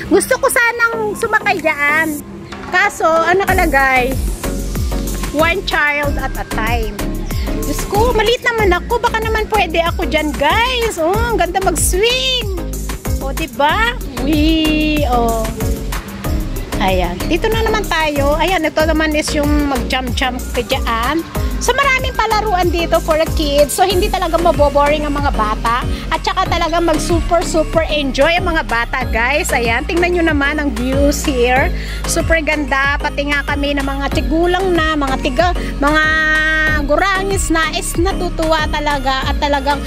Gusto ko sanang sumakay dyan. Kaso, ano nakalagay? One child at a time. Diyos ko, maliit naman ako. Baka naman pwede ako dyan, guys. Oh, ang ganda mag-swing. O, diba? Wee, oh. Ayan. Dito na naman tayo. Ayan, ito naman is yung mag-jump-jump ka dyan. So, maraming palaruan dito for the kids. So, hindi talaga maboboring ang mga bata. At saka talaga mag-super enjoy ang mga bata, guys. Ayan, tingnan nyo naman ang views here. Super ganda. Pati nga kami na mga tigulang na, mga gurangis na is natutuwa talaga. At talagang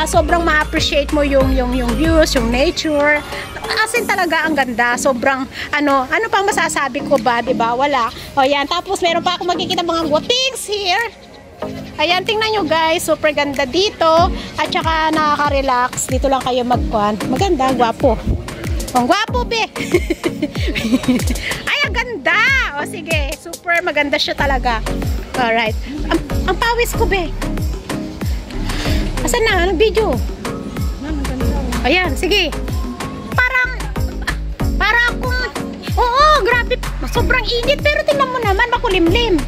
sobrang ma-appreciate mo yung views, yung nature. As in talaga ang ganda. Sobrang, ano pang masasabi ko ba, diba? Wala. O yan, tapos meron pa ako makikita mga things here. Ayan, tingnan nyo guys, super ganda dito. At saka nakaka-relax. Dito lang kayo magkuhan. Maganda, gwapo. Ang gwapo, be. Ay, ang ganda. O sige, super maganda siya talaga. Alright. Ang pawis ko, be. Asan na? Anong video? Ayan, sige. Parang akong, oo, grabe. Sobrang init, pero tingnan mo naman, makulimlim.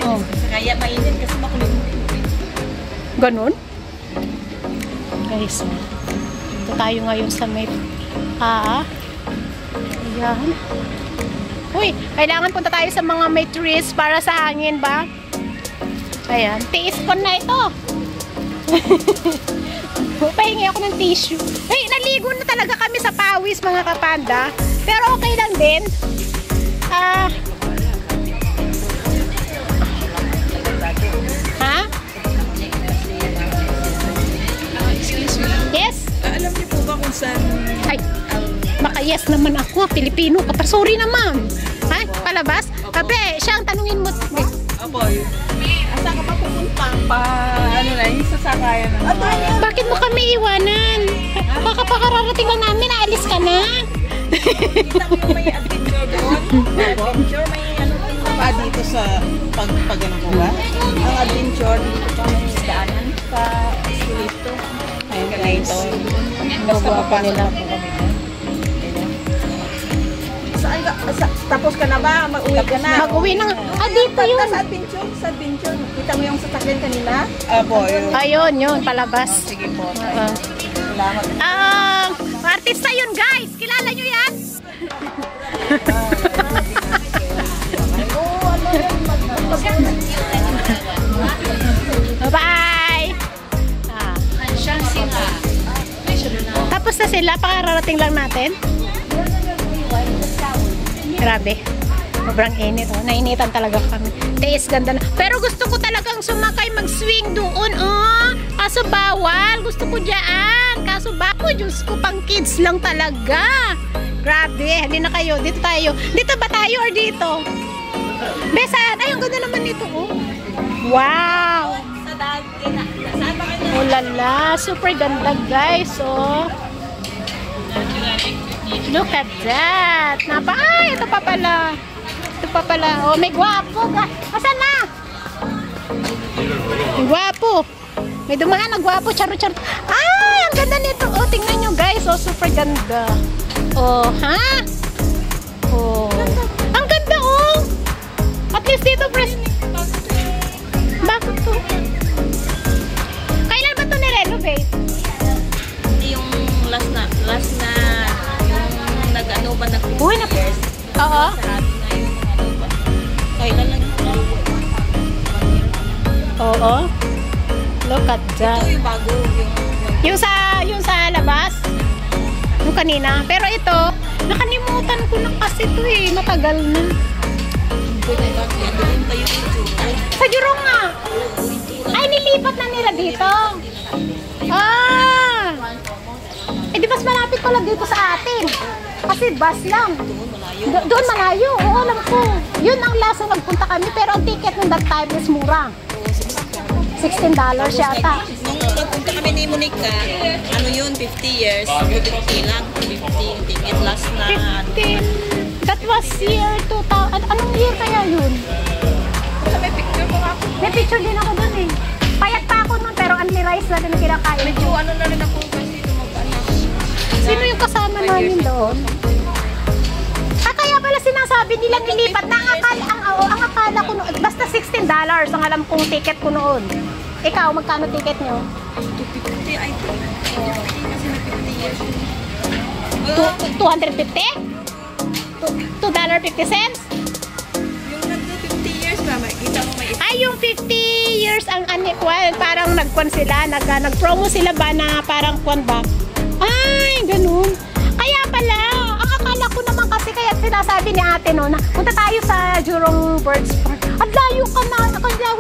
Oh. Kaya mainit kasi makulimlim. Ganon? Guys, ito tayo ngayon sa may ayan. Uy, kailangan punta tayo sa mga may trees para sa hangin ba? Ayan, tiis ko na ito. Pahingi ako ng tissue. Ay, naligo na talaga kami sa pawis mga kapanda. Pero okay lang din. Ha? Excuse me. Yes? Alam niyo po ba kung saan? Ay, maka-yes naman ako. Pilipino ka pa. Sorry naman. Ha? Palabas? Kape, siya ang tanungin mo. Opo. Asa ka pa pupunta? Ano na, yung sasakayan na. Bakit mo kami iwanan? Kakapakararating lang namin, aalis ka na. Kita mo yung may adventure doon? Adventure, may ano pa dito sa pag-ano ko ba? Ang adventure, dito pa may daanan pa. Dito. Ayun ka na ito. Basta pa nila po kami. Tapos ka na ba? Mag-uwi ka na? Mag-uwi na nga. Dito yun. Sa adventure. Kita mo yung sasakyan kanila? Apo, yun. Ayun, yun, palabas. Sige po. Salamat. Artista yun, guys. Kilala nyo yan? Bye! Tapos na sila, pakararating lang natin. Grabe. Sobrang init. Oh. Nainitan talaga kami. Tiis ganda na. Pero gusto ko talagang sumakay mag-swing doon. Oh. Kaso bawal. Gusto ko dyan. Kaso bako. Diyos ko, pang kids lang talaga. Grabe. Hindi na kayo. Dito tayo. Dito ba tayo or dito? Besan. Ay, ang ganda naman nito. Oh. Wow. Oh lala. Super ganda guys. Oh. Look at that. Ay, ito pa pala. Ito pa pala. Oh, may gwapo. Asan na? May gwapo. May dumaan na gwapo. Charo-charo. Ay, ang ganda nito. Oh, tingnan nyo guys. Oh, super ganda. Oh, ha? Oh. Ang ganda, oh. At least dito, press. Bakit to? Kailan ba ito nirenovate? Yung last na nag-ano ba Uy, years? Oo. Kailan lang Oo. Look at that. ito yung bago Yung sa labas. Yung kanina. Pero ito, nakalimutan ko na kasi ito eh. Matagal na. Sa Jurong nga. Ay, nilipat na nila dito. Eh di mas malapit pala dito sa atin. Kasi bus lang. Doon malayo. Oo, alam ko. Yun ang last na nagpunta kami. Pero ang ticket nung that time is mura. $16 yata. Nung nagpunta kami ni Monica, ano yun, 50 years. 50 lang. 50 ticket last na. 15. That was year 2000. Anong year kaya yun? May picture mo ako. May picture din ako doon eh. Payat pa ako nun pero only rice na din ang kinakain ko. Medyo ano na rin ako kasi mag-anak. Sino yung kasama namin doon? sabi nila nilipat na ang akala ko noon, basta $16 ang alam kong ticket ko noon. Ikaw, magkano ticket nyo? 250, I think. Kasi nag-50 years. 250? $2.50? Yung nag-50 years ba, makikita mo may Ay, yung 50 years ang anikwan, parang nagkwan sila, nag-promo sila ba na parang kwan ba? Ay, ganun. Kaya pala, ang akala ko naman kasi kaya sinasabi ni ate no, na punta tayo sa Jurong Birds Park. At layo ka na,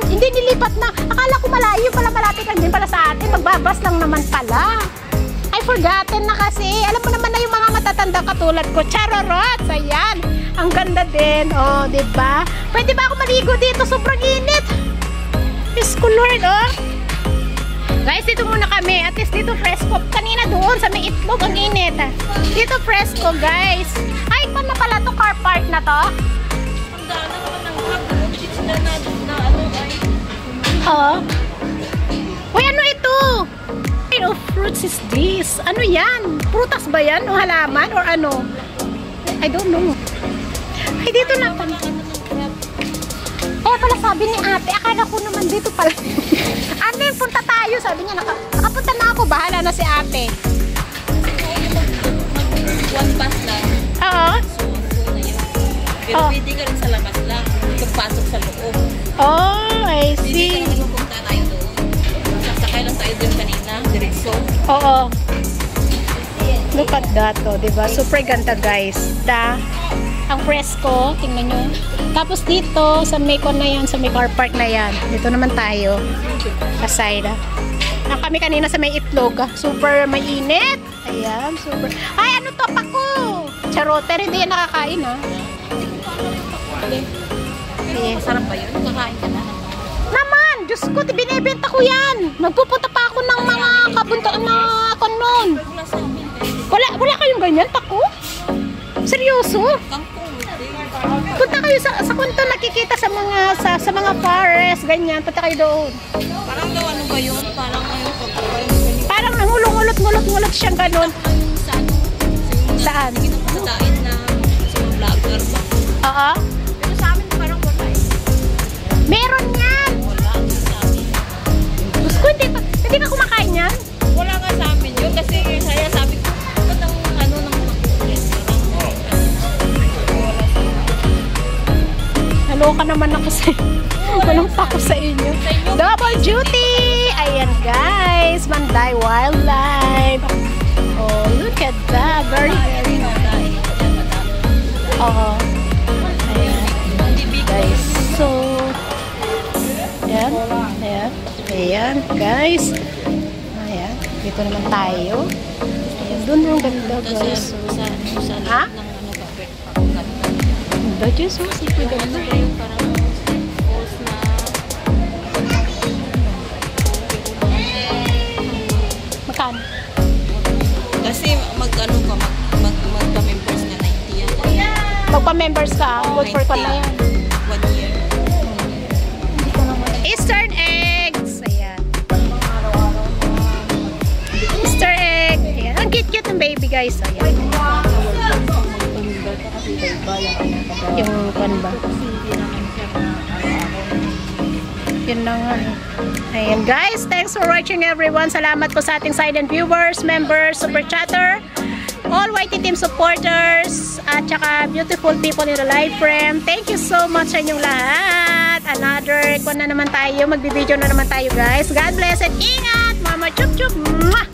hindi nilipat na. Akala ko malayo pala, malapit lang din pala sa atin. Magbabas lang naman pala. I forgotten na kasi. Alam mo naman na yung mga matatanda katulad ko. Charorot! Ayan. Ang ganda din. Oh, diba? Pwede ba ako maligo dito? Sobrang init. Diyos ko Lord, oh. Guys, dito muna kami. At least dito fresco. Kanina doon sa may itlog, ang init. Dito fresco, guys. Ay, paano pala to? Car park na to? Ang daan naman ng hug. Na ano ay. Oo. Uy, ano ito? What kind of fruits is this? Ano yan? Prutas ba yan? O halaman? Or ano? I don't know. Ay, dito na pala. Kaya pala sabi ni ate, akala ko naman dito pala. Ate, punta tayo. Sabi niya, nakapunta na ako. Bahala na si ate. One pass lang. Oo. So na yun. Pero pwede ka rin sa labas lang. Pagpasok sa loob. Oh, I Hindi see. ka naman pupunta tayo doon. Sasakay lang tayo doon kanina. Diretso. Oo. Look at that, oh, diba? Super ganda, guys. Ang fresco, tingnan nyo. Tapos dito, sa may kon na yan, sa may car park na yan. Dito naman tayo. Aside, Ang kami kanina sa may itlog, super mainit. Ayan, super. Ay, ano to, pako? Charot, pero hindi yan nakakain, Yes. Masarap ba yun? Kakain ka na. Naman, Diyos ko, binibenta ko yan. Nagpupunta pa ako ng mga kabuntaan na kanon. Wala sa amin. Wala kayong ganyan, pako? Seryoso? Kangkong. Punta kayo sa kwento, nakikita sa mga forest, ganyan. Punta kayo doon. Parang daw ano ba yun? Parang ngayon pagkain. Parang nangulong-ulot siyang ganun. Sa ano? Saan? Ginapasadain na sa mga vlogger ba? Oo. Pero sa amin parang wala eh. Meron yan. Wala sa amin. Diyos ko, hindi ka kumakain yan? Wala nga sa amin yun kasi saya sabi ko, ba't ang ano ng mga restaurant? Naloka naman ako sa walang pako sa inyo. Double duty! Ayan guys, Manday Wildlife. Oh, look at that. Very nice. Oo. Ayan. Guys, so ayan, ayan guys. Ayan, dito naman tayo. Ayan, doon yung ganda guys. Sa Ha? ng ano ba? Pagkanta. Ganda, Diyos, super ganda. Yung parang post na Magkano? kasi mag-ano ka, magpa-members na 90 yan. Magpa-members ka, good for kon na yan. 1 year. Eastern eggs. Ayan. Easter egg. Ayan. Ang cute-cute ng baby guys. Ayan. Yung kon ba? Yun na nga. Ayan guys, thanks for watching everyone. Salamat po sa ating silent viewers, members, super chatter, all YT team supporters, at saka beautiful people in the live frame. Thank you so much sa inyong lahat. Another kung na naman tayo, magbibideo na naman tayo guys. God bless and ingat. Mama chup chup. Mwah!